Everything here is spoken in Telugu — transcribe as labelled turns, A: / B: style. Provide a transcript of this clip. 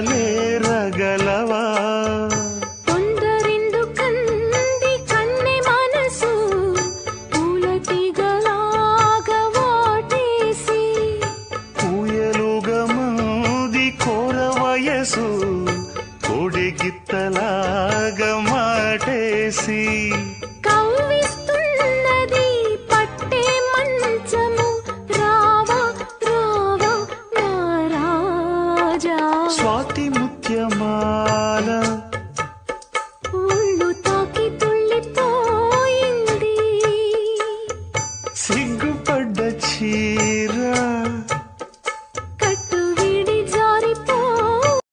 A: లేరగలవా
B: కొందరెందుకంది కన్నె మనసు పూలటిగలాగా వాటేసి
A: ఊయలుగా మంది కోర వయసు కోడిగిత్తలాగా మాటేసి
B: కవ్విస్తున్నది పట్టే మంచము రావా రావా నా రాజా
A: స్వాతి ముత్యమాల